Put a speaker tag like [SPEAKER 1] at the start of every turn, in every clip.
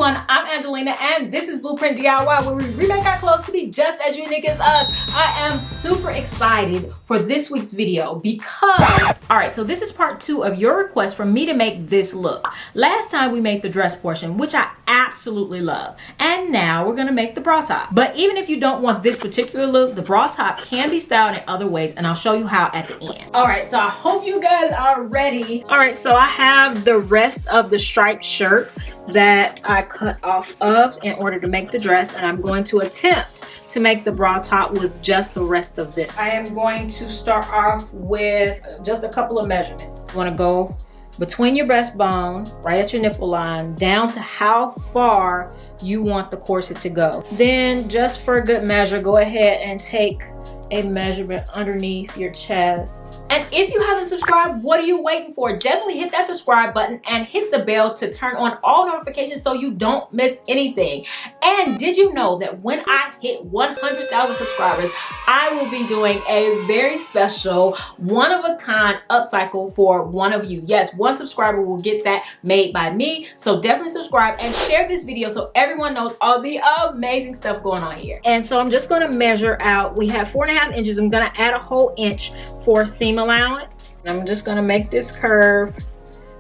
[SPEAKER 1] everyone, I'm Angelina and this is Blueprint DIY, where we remake our clothes to be just as unique as us. I am super excited for this week's video because, alright, so this is part 2 of your request for me to make this look. Last time we made the dress portion, which I absolutely love, and now we're gonna make the bra top. But even if you don't want this particular look, the bra top can be styled in other ways, and I'll show you how at the end. Alright, so I hope you guys are ready. Alright, so I have the rest of the striped shirt that I cut off of in order to make the dress, and I'm going to attempt to make the bra top with just the rest of this. I am going to start off with just a couple of measurements. You want to go between your breastbone, right at your nipple line, down to how far you want the corset to go. Then, just for a good measure, go ahead and take a measurement underneath your chest. And if you haven't subscribed, what are you waiting for? Definitely hit that subscribe button and hit the bell to turn on all notifications so you don't miss anything. And did you know that when I hit 100,000 subscribers, I will be doing a very special one-of-a-kind upcycle for one of you. Yes, one subscriber will get that made by me. So definitely subscribe and share this video so everyone knows all the amazing stuff going on here. And so I'm just gonna measure out. We have 4.5 inches. I'm gonna add a whole inch for seam allowance. I'm just gonna make this curve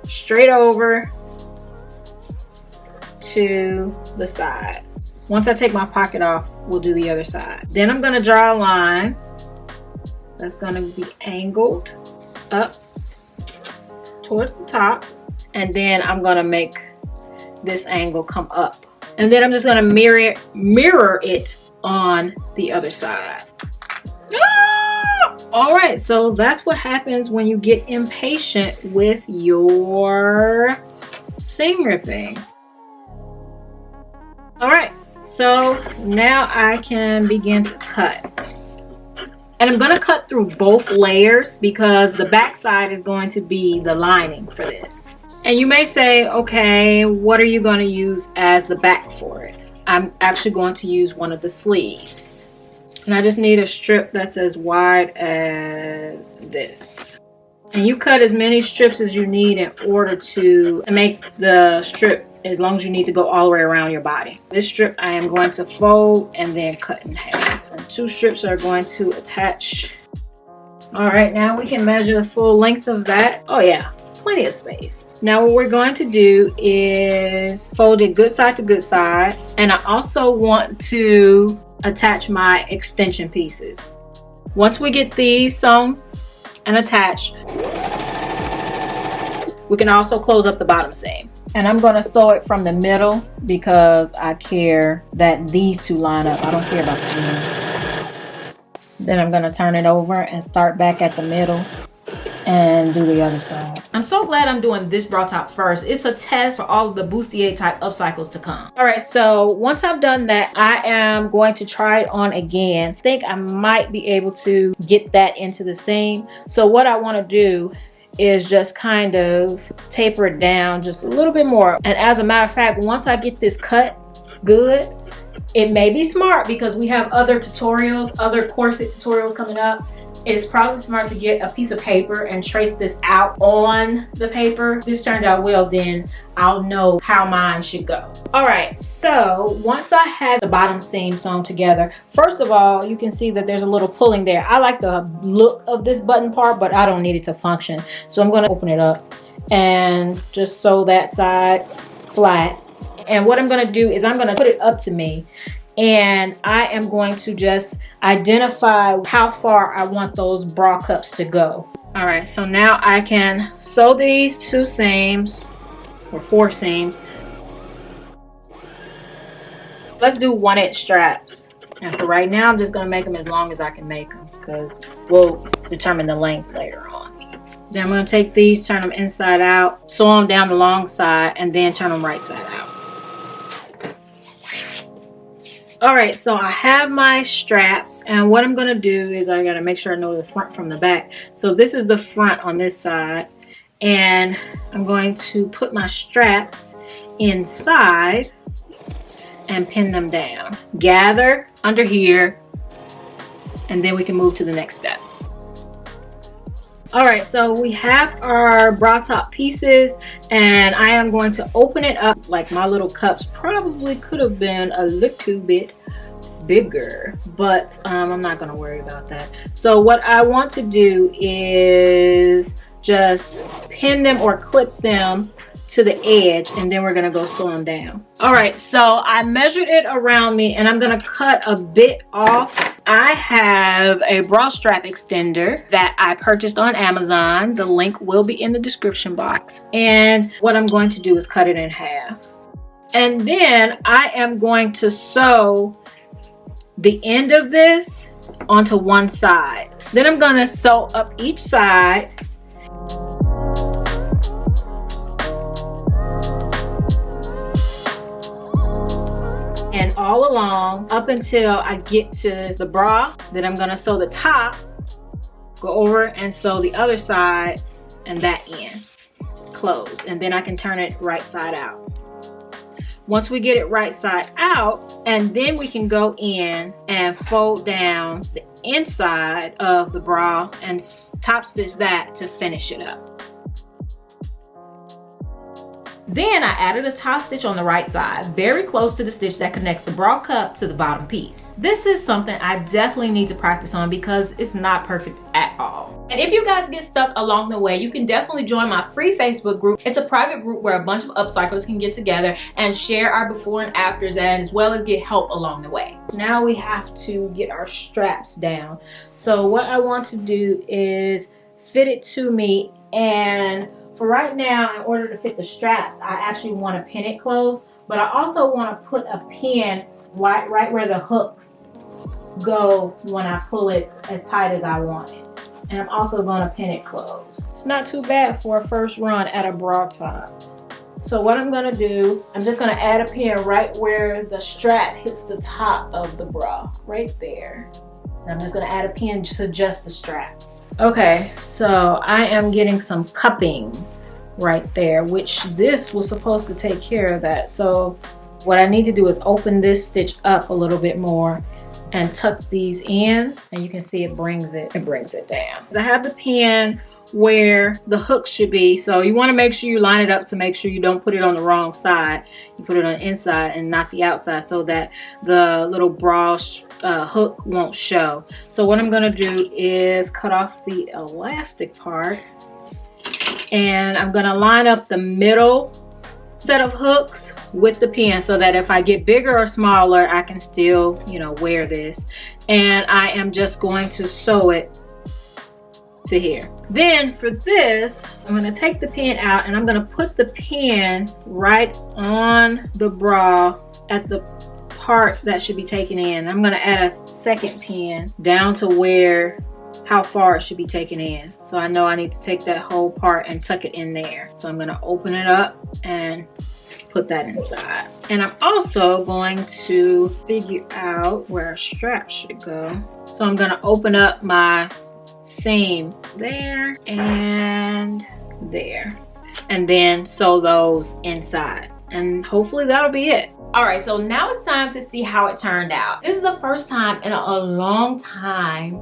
[SPEAKER 1] straight over to the side. Once I take my pocket off, we'll do the other side. Then I'm gonna draw a line that's gonna be angled up towards the top, and then I'm gonna make this angle come up, and then I'm just gonna mirror it on the other side. All right, so that's what happens when you get impatient with your seam ripping. All right, so now I can begin to cut. And I'm gonna cut through both layers because the back side is going to be the lining for this. And you may say, okay, what are you gonna use as the back for it? I'm actually going to use one of the sleeves. And I just need a strip that's as wide as this. And you cut as many strips as you need in order to make the strip as long as you need to go all the way around your body. This strip I am going to fold and then cut in half. And 2 strips are going to attach. All right, now we can measure the full length of that. Oh yeah, plenty of space. Now what we're going to do is fold it good side to good side. And I also want to attach my extension pieces. Once we get these sewn and attached, we can also close up the bottom seam. And I'm going to sew it from the middle because I care that these two line up. I don't care about the ends. Then I'm going to turn it over and start back at the middle and do the other side. I'm so glad I'm doing this bra top first. It's a test for all of the bustier type upcycles to come. All right, so once I've done that, I am going to try it on again. I think I might be able to get that into the seam. So what I want to do is just kind of taper it down just a little bit more. And as a matter of fact, once I get this cut good, it may be smart because we have other tutorials, other corset tutorials coming up. It's probably smart to get a piece of paper and trace this out on the paper. If this turned out well, then I'll know how mine should go. All right, so once I have the bottom seam sewn together, first of all, you can see that there's a little pulling there. I like the look of this button part, but I don't need it to function. So I'm gonna open it up and just sew that side flat. And what I'm gonna do is I'm gonna put it up to me, and I am going to just identify how far I want those bra cups to go. All right, so now I can sew these 2 seams or 4 seams. Let's do 1-inch straps. And for right now, I'm just gonna make them as long as I can make them because we'll determine the length later on. Then I'm gonna take these, turn them inside out, sew them down the long side, and then turn them right side out. All right, so I have my straps, and what I'm gonna do is I gotta make sure I know the front from the back. So this is the front on this side, and I'm going to put my straps inside and pin them down. Gather under here, and then we can move to the next step. All right, so we have our bra top pieces, and I am going to open it up. Like, my little cups probably could have been a little bit bigger, but I'm not gonna worry about that. So what I want to do is just pin them or clip them to the edge, and then we're gonna go sew them down. All right, so I measured it around me, and I'm gonna cut a bit off. I have a bra strap extender that I purchased on Amazon. The link will be in the description box. And what I'm going to do is cut it in half. And then I am going to sew the end of this onto one side. Then I'm gonna sew up each side. And all along up until I get to the bra. Then I'm gonna sew the top, go over and sew the other side and that end closed, and then I can turn it right side out. Once we get it right side out, and then we can go in and fold down the inside of the bra and top stitch that to finish it up. Then I added a top stitch on the right side, very close to the stitch that connects the bra cup to the bottom piece. This is something I definitely need to practice on because it's not perfect at all. And if you guys get stuck along the way, you can definitely join my free Facebook group. It's a private group where a bunch of upcyclers can get together and share our before and afters, as well as get help along the way. Now we have to get our straps down. So what I want to do is fit it to me, and for right now, in order to fit the straps, I actually want to pin it closed, but I also want to put a pin right where the hooks go when I pull it as tight as I want it. And I'm also going to pin it closed. It's not too bad for a first run at a bra top. So what I'm going to do, I'm just going to add a pin right where the strap hits the top of the bra, right there. And I'm just going to add a pin to just the strap. Okay, so I am getting some cupping right there, which this was supposed to take care of that. So what I need to do is open this stitch up a little bit more and tuck these in, and you can see it brings it down. I have the pin where the hook should be, so you want to make sure you line it up to make sure you don't put it on the wrong side. You put it on the inside and not the outside, so that the little bra hook won't show. So what I'm going to do is cut off the elastic part, and I'm going to line up the middle set of hooks with the pin so that if I get bigger or smaller, I can still, you know, wear this. And I am just going to sew it to here. Then for this, I'm going to take the pin out, and I'm going to put the pin right on the bra at the part that should be taken in. I'm going to add a second pin down to where, how far it should be taken in. So I know I need to take that whole part and tuck it in there. So I'm going to open it up and put that inside. And I'm also going to figure out where our strap should go. So I'm going to open up my seam there and there, and then sew those inside, and hopefully that'll be it. All right, so now it's time to see how it turned out. This is the first time in a long time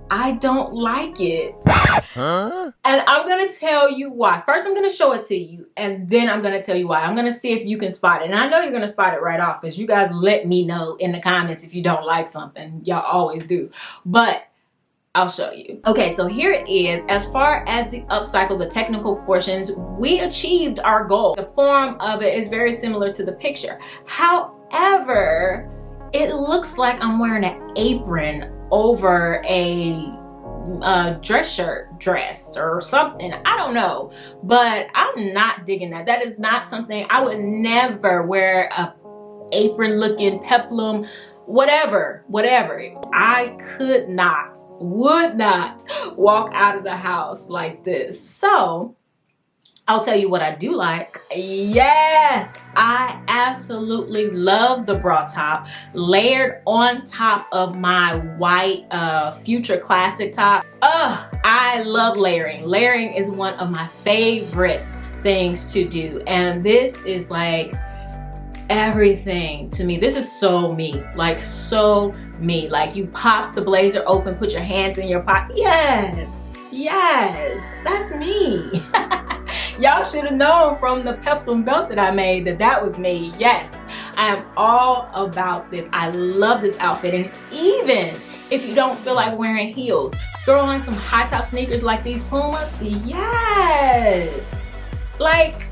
[SPEAKER 1] I don't like it. Huh? And I'm gonna tell you why. First, I'm gonna show it to you, and then I'm gonna tell you why. I'm gonna see if you can spot it. And I know you're gonna spot it right off, because you guys let me know in the comments if you don't like something. Y'all always do. But I'll show you. Okay, so here it is. As far as the upcycle, the technical portions, we achieved our goal. The form of it is very similar to the picture. However, it looks like I'm wearing an apron over a dress or something. I don't know, but I'm not digging that. That is not something I would never wear. A apron looking peplum, whatever. I would not walk out of the house like this. So I'll tell you what I do like. Yes, I absolutely love the bra top layered on top of my white Future Classic top. I love layering. Layering is one of my favorite things to do, and this is like everything to me. This is so me, like so me. Like, you pop the blazer open, put your hands in your pocket. Yes, Yes, that's me. Y'all should have known from the peplum belt that I made that that was me. Yes, I am all about this. I love this outfit, and even if you don't feel like wearing heels, throw on some high top sneakers like these Pumas. Yes, like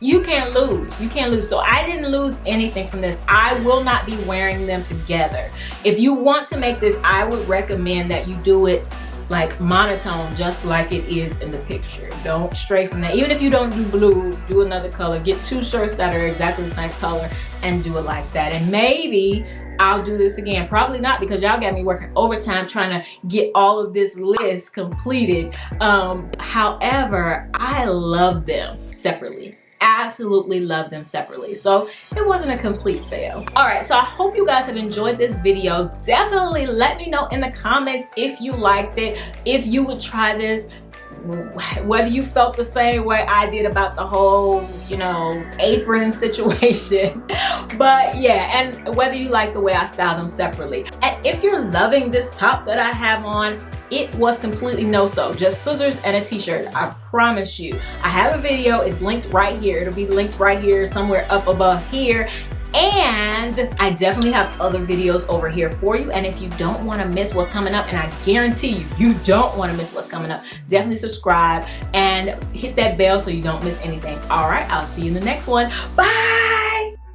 [SPEAKER 1] you can't lose. You can't lose. So I didn't lose anything from this. I will not be wearing them together. If you want to make this, I would recommend that you do it like monotone, just like it is in the picture. Don't stray from that. Even if you don't do blue, do another color. Get two shirts that are exactly the same color and do it like that. And maybe I'll do this again. Probably not, because y'all got me working overtime trying to get all of this list completed. However, I love them separately. Absolutely love them separately, so it wasn't a complete fail. All right, so I hope you guys have enjoyed this video. Definitely let me know in the comments if you liked it, if you would try this, whether you felt the same way I did about the whole, you know, apron situation. But yeah, and whether you like the way I style them separately. And if you're loving this top that I have on, it was completely no-sew, just scissors and a t-shirt. I promise you. I have a video, it's linked right here. It'll be linked right here, somewhere up above here. And I definitely have other videos over here for you. And if you don't want to miss what's coming up, and I guarantee you, you don't want to miss what's coming up, definitely subscribe and hit that bell so you don't miss anything. All right, I'll see you in the next one. Bye.